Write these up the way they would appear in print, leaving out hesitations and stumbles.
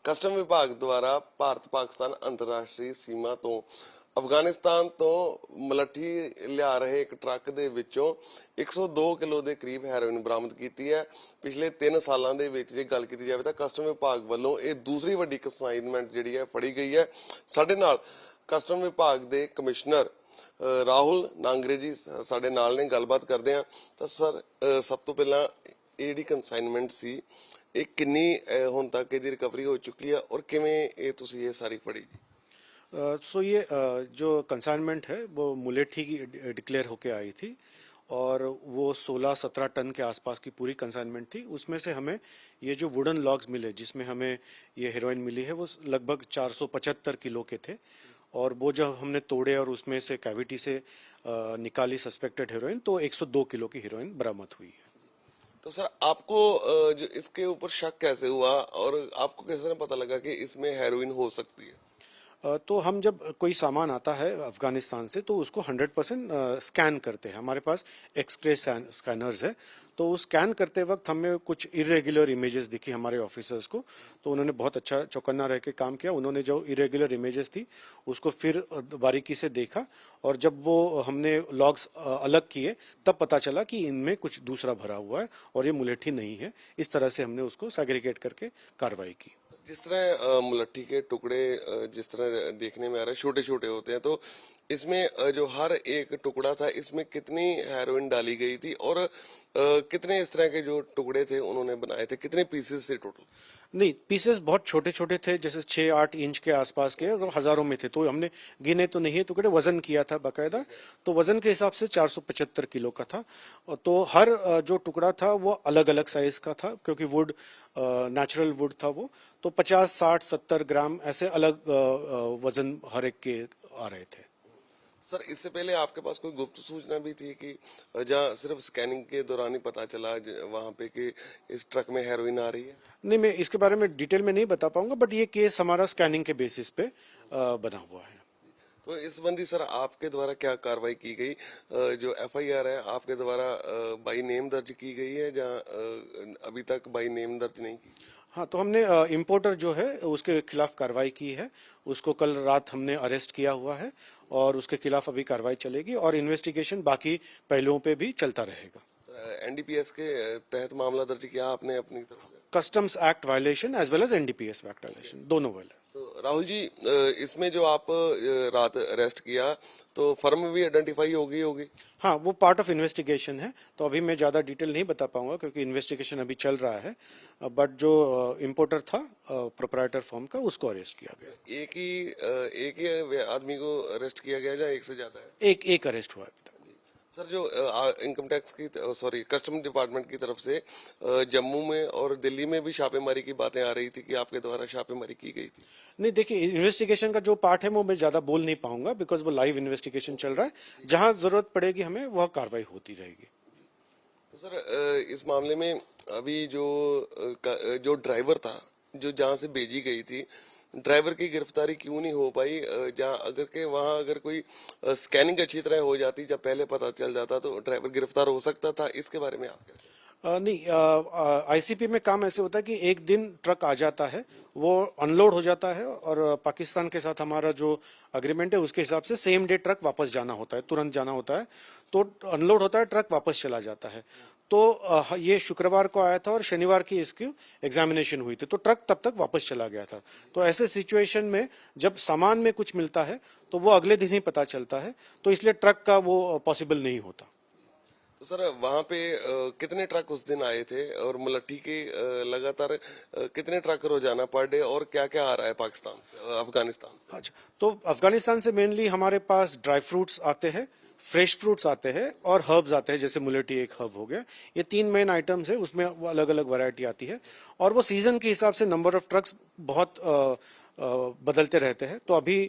Custom ਵਿਭਾਗ ਦੁਆਰਾ ਭਾਰਤ ਪਾਕਿਸਤਾਨ ਅੰਤਰਰਾਸ਼ਟਰੀ ਸੀਮਾ ਤੋਂ ਅਫਗਾਨਿਸਤਾਨ ਤੋਂ ਮਲੱਠੀ ਲਿਆ ਰਹੇ ਇੱਕ ਟਰੱਕ ਦੇ ਵਿੱਚੋਂ 102 ਕਿਲੋ ਦੇ ਕਰੀਬ ਹੈਰੋਇਨ ਬਰਾਮਦ ਕੀਤੀ ਹੈ। ਪਿਛਲੇ 3 ਸਾਲਾਂ ਦੇ ਵਿੱਚ ਜੇ ਗੱਲ ਕੀਤੀ ਜਾਵੇ ਤਾਂ ਕਸਟਮ ਵਿਭਾਗ ਵੱਲੋਂ ਇਹ ਦੂਸਰੀ ਵੱਡੀ ਕੰਸਾਈਨਮੈਂਟ ਜਿਹੜੀ ਹੈ ਫੜੀ ਗਈ ਹੈ। ਸਾਡੇ ਨਾਲ ਕਸਟਮ ਵਿਭਾਗ ਦੇ ਕਮਿਸ਼ਨਰ ਰਾਹੁਲ ਨਾਂਗਰੇ ਜੀ ਸਾਡੇ ਨਾਲ ਨੇ, ਗੱਲਬਾਤ ਕਰਦੇ ਆ। ਤਾਂ ਸਰ, ਸਭ ਤੋਂ ਪਹਿਲਾਂ ਇਹ ਜਿਹੜੀ ਕੰਸਾਈਨਮੈਂਟ ਸੀ ਇਹ ਕਿੰਨੀ ਹੁਣ ਤੱਕ ਇਹਦੀ ਰਿਕਵਰੀ ਹੋ ਚੁੱਕੀ है और किवें ये तुसी ये सारी पड़ी? सो ये जो कंसाइनमेंट है वो मुलेठी की डिक्लेयर होके आई थी और वो 16-17 टन के आसपास की पूरी कंसाइनमेंट थी। उसमें से हमें ये जो वुडन लॉग्स मिले जिसमें हमें ये हेरोइन मिली है वो लगभग 475 किलो के थे और वो जब हमने तोड़े और उसमें से कैविटी से निकाली सस्पेक्टेड हेरोइन तो 102 किलो की हेरोइन बरामद हुई है। तो सर, आपको जो इसके ऊपर शक कैसे हुआ और आपको कैसे पता लगा कि इसमें हेरोइन हो सकती है? तो हम जब कोई सामान आता है अफगानिस्तान से तो उसको 100% स्कैन करते हैं। हमारे पास एक्सरे स्कैनर्स है, तो स्कैन करते वक्त हमें कुछ इरेगुलर इमेजेस दिखी हमारे ऑफिसर्स को, तो उन्होंने बहुत अच्छा चौकन्ना रह के काम किया। उन्होंने जो इरेगुलर इमेजेस थी उसको फिर बारीकी से देखा और जब वो हमने लॉग्स अलग किए तब पता चला कि इनमें कुछ दूसरा भरा हुआ है और ये मुलेठी नहीं है। इस तरह से हमने उसको सेग्रीगेट करके कार्रवाई की। जिस तरह मुलट्ठी के टुकड़े जिस तरह देखने में आ रहे हैं छोटे छोटे होते हैं, तो इसमें जो हर एक टुकड़ा था इसमें कितनी हेरोइन डाली गई थी और कितने इस तरह के जो टुकड़े थे उन्होंने बनाए थे, कितने पीसेस थे टोटल? नहीं, पीसेस बहुत छोटे छोटे थे, जैसे 6-8 इंच के आसपास के, और हजारों में थे, तो हमने गिने तो नहीं है टुकड़े, वजन किया था बाकायदा, तो वजन के हिसाब से 475 किलो का था। तो हर जो टुकड़ा था वो अलग अलग साइज का था क्योंकि वुड नेचुरल वुड था वो, तो 50, 60, 70 ग्राम ऐसे अलग वजन हर एक के आ रहे थे। सर, इससे पहले आपके पास कोई गुप्त सूचना भी थी कि जहाँ सिर्फ स्कैनिंग के दौरान ही पता चला वहां पे कि इस ट्रक में हेरोइन आ रही है? नहीं, मैं इसके बारे में डिटेल में नहीं बता पाऊंगा, बट ये केस हमारा स्कैनिंग के बेसिस पे बना हुआ है। तो इस संबंधी सर आपके द्वारा क्या कार्रवाई की गई? जो एफआईआर है आपके द्वारा बाई नेम दर्ज की गई है जहाँ अभी तक बाई नेम दर्ज नहीं की? हाँ, तो हमने इम्पोर्टर जो है उसके खिलाफ कार्रवाई की है, उसको कल रात हमने अरेस्ट किया हुआ है और उसके खिलाफ अभी कार्रवाई चलेगी और इन्वेस्टिगेशन बाकी पहलुओं पे भी चलता रहेगा। एनडीपीएस के तहत मामला दर्ज किया आपने अपनी तरफ से? Customs act violation as well as NDPS act violation, दोनों वाले। तो राहुल जी, इसमें जो आप रात अरेस्ट किया तो फर्म भी आइडेंटिफाई होगी? हाँ, वो पार्ट ऑफ इन्वेस्टिगेशन है, तो अभी मैं ज्यादा डिटेल नहीं बता पाऊंगा क्योंकि इन्वेस्टिगेशन अभी चल रहा है, बट जो इम्पोर्टर था प्रोप्राइटर फर्म का उसको अरेस्ट किया गया। एक ही आदमी को अरेस्ट किया गया या एक से ज्यादा है? एक अरेस्ट हुआ है अभी तक। सर, जो इनकम टैक्स की कस्टम डिपार्टमेंट की तरफ से जम्मू में और दिल्ली में भी छापेमारी की बातें आ रही थी कि आपके द्वारा छापेमारी की गई थी। नहीं, देखिए, इन्वेस्टिगेशन का जो पार्ट है वो मैं ज्यादा बोल नहीं पाऊंगा बिकॉज वो लाइव इन्वेस्टिगेशन चल रहा है। जहां जरूरत पड़ेगी हमें वह कार्रवाई होती रहेगी। तो सर, इस मामले में अभी जो ड्राइवर था जो जहां से भेजी गई थी, ड्राइवर की गिरफ्तारी क्यों नहीं हो पाई? जहां अगर कोई स्कैनिंग अच्छी तरह हो जाती, जब पहले पता चल जाता तो ड्राइवर गिरफ्तार हो सकता था। इसके बारे में आप क्या? नहीं, आईसीपी में काम ऐसे होता है कि एक दिन ट्रक आ जाता है, वो अनलोड हो जाता है और पाकिस्तान के साथ हमारा जो अग्रीमेंट है उसके हिसाब से सेम डे ट्रक वापस जाना होता है, तुरंत जाना होता है, तो अनलोड होता है, ट्रक वापस चला जाता है। तो ये शुक्रवार को आया था और शनिवार की इसकी एग्जामिनेशन हुई थी, तो ट्रक तब तक वापस चला गया था। तो ऐसे सिचुएशन में जब सामान में कुछ मिलता है तो वो अगले दिन ही पता चलता है, तो इसलिए ट्रक का वो पॉसिबल नहीं होता। तो सर, वहां पे कितने ट्रक उस दिन आए थे और मुलट्ठी के लगातार कितने ट्रक रोजाना पर डे और क्या क्या आ रहा है पाकिस्तान से, अफगानिस्तान से? अच्छा, तो अफगानिस्तान से मेनली हमारे पास ड्राई फ्रूट्स आते हैं, फ्रेश फ्रूट्स आते हैं और हर्ब्स आते हैं, जैसे मुलेठी एक हर्ब हो गया। ये 3 मेन आइटम्स है, उसमें अलग अलग वैरायटी आती है और वो सीजन के हिसाब से नंबर ऑफ ट्रक्स बहुत बदलते रहते हैं। तो अभी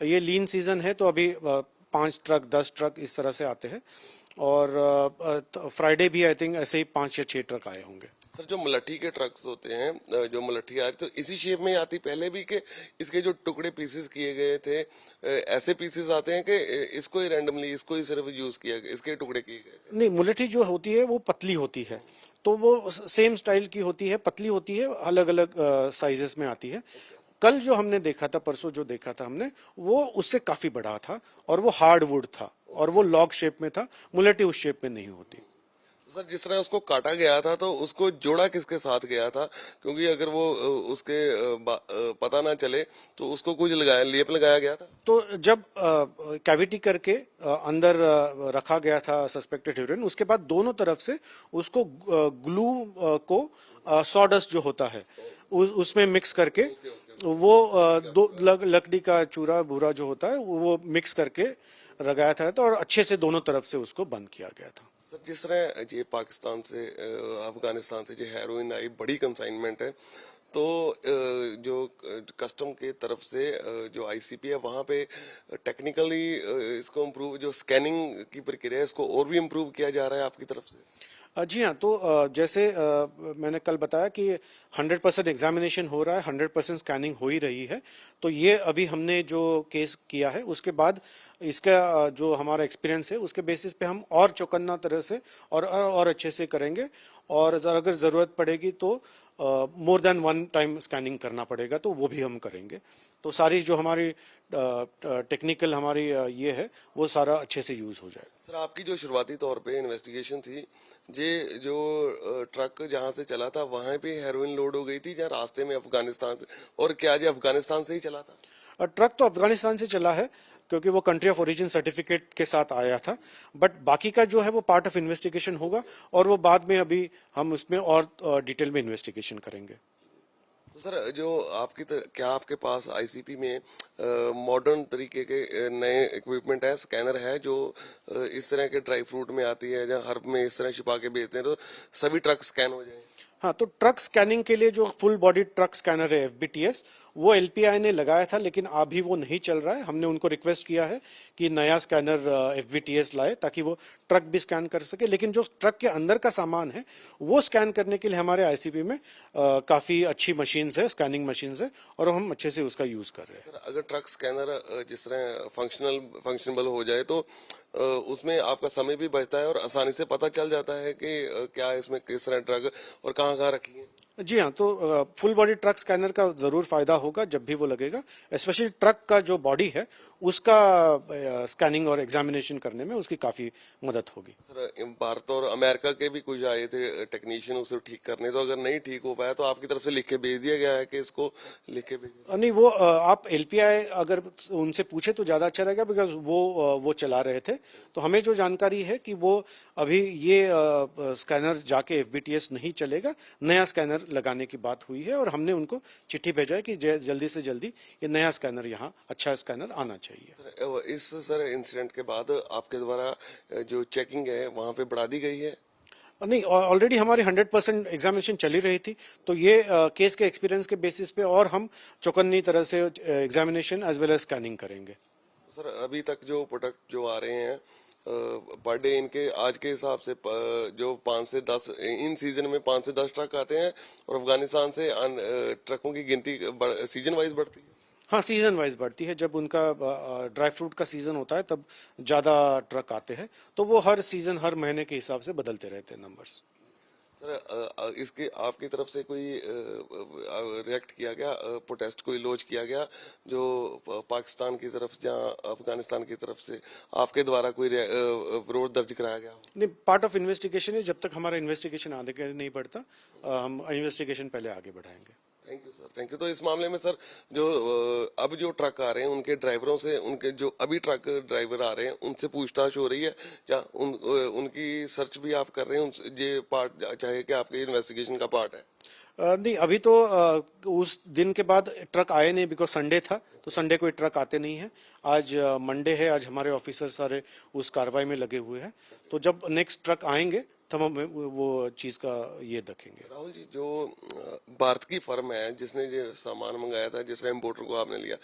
ये लीन सीजन है तो अभी 5 ट्रक 10 ट्रक इस तरह से आते हैं और फ्राइडे भी आई थिंक ऐसे ही 5 या 6 ट्रक आए होंगे। सर जो मलट्ठी के ट्रक्स होते हैं, जो मलट्ठी आ रही तो इसी शेप में आती पहले भी कि इसके जो टुकड़े पीसेस किए गए थे, ऐसे पीसेस आते हैं कि इसको ही रैंडमली इसको ही सिर्फ यूज किया गया, इसके टुकड़े किए गए? नहीं, मुलेठी जो होती है वो पतली होती है, तो वो सेम स्टाइल की होती है, पतली होती है, अलग अलग साइजेस में आती है। कल जो हमने देखा था, परसों जो देखा था हमने, वो उससे काफी बड़ा था और वो हार्ड वुड था और वो लॉग शेप में था। मुलेठी उस शेप में नहीं होती। सर जिस तरह उसको काटा गया था तो उसको जोड़ा किसके साथ गया था? क्योंकि अगर वो उसके पता ना चले तो उसको कुछ लगाया, लेप लगाया गया था? तो जब कैविटी करके अंदर रखा गया था सस्पेक्टेड हीरोइन, उसके बाद दोनों तरफ से उसको ग्लू को सॉडस्ट जो होता है उसमें मिक्स करके वो लकड़ी का चूरा भूरा जो होता है वो मिक्स करके लगाया था, तो और अच्छे से दोनों तरफ से उसको बंद किया गया था। सर जिस तरह ये पाकिस्तान से अफगानिस्तान से जो हेरोइन आई, बड़ी कंसाइनमेंट है, तो जो कस्टम के तरफ से जो आईसीपी है वहाँ पे टेक्निकली इसको इम्प्रूव, जो स्कैनिंग की प्रक्रिया है इसको और भी इम्प्रूव किया जा रहा है आपकी तरफ से? जी हाँ, तो जैसे मैंने कल बताया कि 100% एग्जामिनेशन हो रहा है, 100% स्कैनिंग हो ही रही है। तो ये अभी हमने जो केस किया है उसके बाद इसका जो हमारा एक्सपीरियंस है उसके बेसिस पे हम और चौकन्ना तरह से और अच्छे से करेंगे, और अगर जरूरत पड़ेगी तो more than one time scanning करना पड़ेगा तो वो भी हम करेंगे। तो सारी जो हमारी टेक्निकल हमारी ये है वो सारा अच्छे से यूज हो जाए। सर आपकी जो शुरुआती तौर पे इन्वेस्टिगेशन थी, ये जो ट्रक जहाँ से चला था वहां पे हेरोइन लोड हो गई थी या रास्ते में अफगानिस्तान से, और क्या ये अफगानिस्तान से ही चला था? ट्रक तो अफगानिस्तान से चला है क्योंकि वो कंट्री ऑफ ओरिजिन सर्टिफिकेट के साथ आया था, बट बाकी का जो है वो पार्ट ऑफ इन्वेस्टिगेशन होगा और वो बाद में अभी हम उसमें और डिटेल में इन्वेस्टिगेशन करेंगे। तो सर जो क्या आपके पास आईसीपी में मॉडर्न तरीके के नए इक्विपमेंट है, स्कैनर है जो इस तरह के ड्राई फ्रूट में आती है या हर्ब में इस तरह छिपा के बेचते हैं तो सभी ट्रक स्कैन हो जाए? हाँ, तो ट्रक स्कैनिंग के लिए जो फुल बॉडी ट्रक स्कैनर है एफबीटीएस, वो एलपीआई ने लगाया था लेकिन अभी वो नहीं चल रहा है। हमने उनको रिक्वेस्ट किया है कि नया स्कैनर एफबीटीएस लाए ताकि वो ट्रक भी स्कैन कर सके, लेकिन जो ट्रक के अंदर का सामान है वो स्कैन करने के लिए हमारे आईसीपी में काफी अच्छी मशीन्स है, स्कैनिंग मशीन्स है, और हम अच्छे से उसका यूज कर रहे हैं। सर अगर ट्रक स्कैनर जिस तरह फंक्शनल हो जाए तो उसमें आपका समय भी बचता है और आसानी से पता चल जाता है कि क्या इसमें किस तरह ट्रक और कहाँ कहाँ रखी है? जी हाँ, तो फुल बॉडी ट्रक स्कैनर का जरूर फायदा होगा जब भी वो लगेगा, स्पेशली ट्रक का जो बॉडी है उसका स्कैनिंग और एग्जामिनेशन करने में उसकी काफी मदद होगी। सर भारत और अमेरिका के भी कुछ आए थे टेक्नीशियन उसे ठीक करने, तो अगर नहीं ठीक हो पाया तो आपकी तरफ से लिख के भेज दिया गया है कि इसको लिख के भेजिए? नहीं, वो आप एलपीआई अगर उनसे पूछे तो ज्यादा अच्छा रहेगा, बिकॉज वो चला रहे थे। तो हमें जो जानकारी है कि वो अभी ये स्कैनर जाके एफबीटीएस नहीं चलेगा, नया स्कैनर लगाने की बात हुई है और हमने उनको चिट्ठी भेजा है कि जल्दी से जल्दी ये नया स्कैनर यहाँ, अच्छा स्कैनर आना चाहिए। इस इंसिडेंट के बाद आपके द्वारा जो चेकिंग है वहां पे बढ़ा दी गई है? नहीं, ऑलरेडी हमारी 100% एग्जामिनेशन चली रही थी, तो ये केस के एक्सपीरियंस के बेसिस पे और हम चौकन्नी तरह से examination as well as scanning करेंगे। सर अभी तक जो प्रोडक्ट जो आ रहे हैं पर डे, इनके आज के हिसाब से जो 5 से 10 इन सीजन में 5 से 10 ट्रक आते हैं और अफगानिस्तान से ट्रकों की गिनती सीजन वाइज बढ़ती है? हाँ, सीजन वाइज बढ़ती है। जब उनका ड्राई फ्रूट का सीजन होता है तब ज्यादा ट्रक आते हैं, तो वो हर सीजन हर महीने के हिसाब से बदलते रहते हैं नंबर्स। सर इसके आपकी तरफ से कोई रिएक्ट किया गया, प्रोटेस्ट कोई लॉन्च किया गया जो पाकिस्तान की तरफ या अफगानिस्तान की तरफ से आपके द्वारा कोई विरोध दर्ज कराया गया? नहीं, पार्ट ऑफ इन्वेस्टिगेशन है, जब तक हमारा इन्वेस्टिगेशन आगे नहीं बढ़ता हम इन्वेस्टिगेशन पहले आगे बढ़ाएंगे। Thank you sir, thank you. तो इस मामले में सर जो अब जो ट्रक आ रहे हैं उनके ड्राइवरों से, उनके जो अभी ट्रक ड्राइवर आ रहे हैं उनसे पूछताछ हो रही है या उनकी सर्च भी आप कर रहे हैं? ये पार्ट चाहे कि आपके इन्वेस्टिगेशन का पार्ट है? नहीं, अभी तो उस दिन के बाद ट्रक आए नहीं, बिकॉज संडे था, तो संडे कोई ट्रक आते नहीं है। आज मंडे है, आज हमारे ऑफिसर सारे उस कार्रवाई में लगे हुए हैं, तो जब नेक्स्ट ट्रक आएंगे तब हम वो चीज का ये देखेंगे। राहुल जी, जो भारत की फर्म है जिसने ये सामान मंगाया था, जिस इम्पोर्टर को आपने लिया,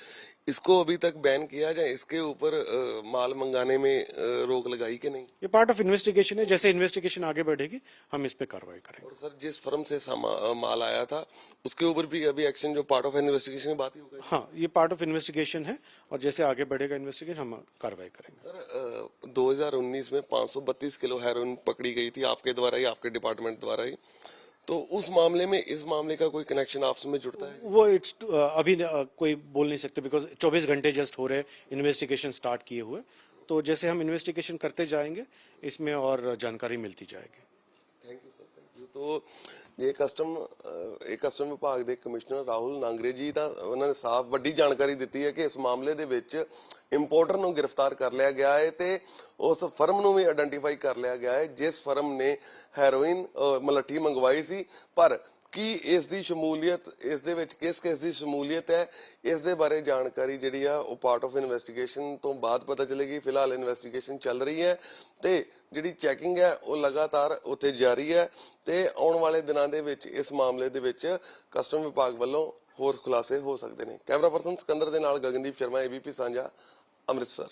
इसको अभी तक बैन किया जाए, इसके ऊपर माल मंगाने में रोक लगाई कि नहीं? ये पार्ट ऑफ इन्वेस्टिगेशन है, जैसे इन्वेस्टिगेशन आगे बढ़ेगी हम इस पे कार्रवाई करेंगे। और सर जिस फर्म से माल आया था उसके ऊपर भी अभी एक्शन जो पार्ट ऑफ इन्वेस्टिगेशन की बात ही होगा? हाँ, ये पार्ट ऑफ इन्वेस्टिगेशन है और जैसे आगे बढ़ेगा इन्वेस्टिगेशन हम कार्रवाई करेंगे। सर 2019 में 532 किलो हेरोइन पकड़ी गई थी आपके द्वारा ही, आपके डिपार्टमेंट द्वारा ही, तो उस मामले में इस मामले का कोई कनेक्शन आपस में जुड़ता है? वो इट्स अभी कोई बोल नहीं सकते, बिकॉज 24 घंटे जस्ट हो रहे इन्वेस्टिगेशन स्टार्ट किए हुए, तो जैसे हम इन्वेस्टिगेशन करते जाएंगे इसमें और जानकारी मिलती जाएगी। Thank you sir, thank you. ਤੋ ਇਹ ਕਸਟਮ ਵਿਭਾਗ ਦੇ ਕਮਿਸ਼ਨਰ ਰਾਹੁਲ ਨਾਂਗਰੇ ਜੀ ਦਾ ਉਹਨਾਂ ਨੇ ਸਾਫ਼ ਵੱਡੀ ਜਾਣਕਾਰੀ ਦਿੱਤੀ ਹੈ ਕਿ ਇਸ ਮਾਮਲੇ ਦੇ ਵਿੱਚ ਇੰਪੋਰਟਰ ਨੂੰ ਗ੍ਰਿਫਤਾਰ ਕਰ ਲਿਆ ਗਿਆ ਹੈ ਤੇ ਉਸ ਫਰਮ ਨੂੰ ਵੀ ਆਇਡੈਂਟੀਫਾਈ ਕਰ ਲਿਆ ਗਿਆ ਹੈ ਜਿਸ ਫਰਮ ਨੇ ਹੈਰੋਇਨ ਮਲੱਠੀ ਮੰਗਵਾਈ ਸੀ। ਪਰ ਕੀ ਇਸ ਦੀ ਸ਼ਮੂਲੀਅਤ, ਇਸ ਦੇ ਵਿੱਚ ਕਿਸ ਦੀ ਸ਼ਮੂਲੀਅਤ ਹੈ, ਇਸ ਦੇ ਬਾਰੇ ਜਾਣਕਾਰੀ ਜਿਹੜੀ ਆ ਉਹ ਪਾਰਟ ਆਫ ਇਨਵੈਸਟੀਗੇਸ਼ਨ ਤੋਂ ਬਾਅਦ ਪਤਾ ਚੱਲੇਗੀ। ਫਿਲਹਾਲ ਇਨਵੈਸਟੀਗੇਸ਼ਨ ਚੱਲ ਰਹੀ ਹੈ ਤੇ ਜਿਹੜੀ ਚੈਕਿੰਗ ਹੈ ਉਹ ਲਗਾਤਾਰ ਉੱਥੇ ਜਾਰੀ ਹੈ ਤੇ ਆਉਣ ਵਾਲੇ ਦਿਨਾਂ ਦੇ ਵਿੱਚ ਇਸ ਮਾਮਲੇ ਦੇ ਵਿੱਚ ਕਸਟਮ ਵਿਭਾਗ ਵੱਲੋਂ ਹੋਰ ਖੁਲਾਸੇ ਹੋ ਸਕਦੇ ਨੇ। ਕੈਮਰਾ ਪਰਸਨ ਸਿਕੰਦਰ ਦੇ ਨਾਲ ਗਗਨਦੀਪ ਸ਼ਰਮਾ, ABP ਸਾਂਝਾ, ਅੰਮ੍ਰਿਤਸਰ।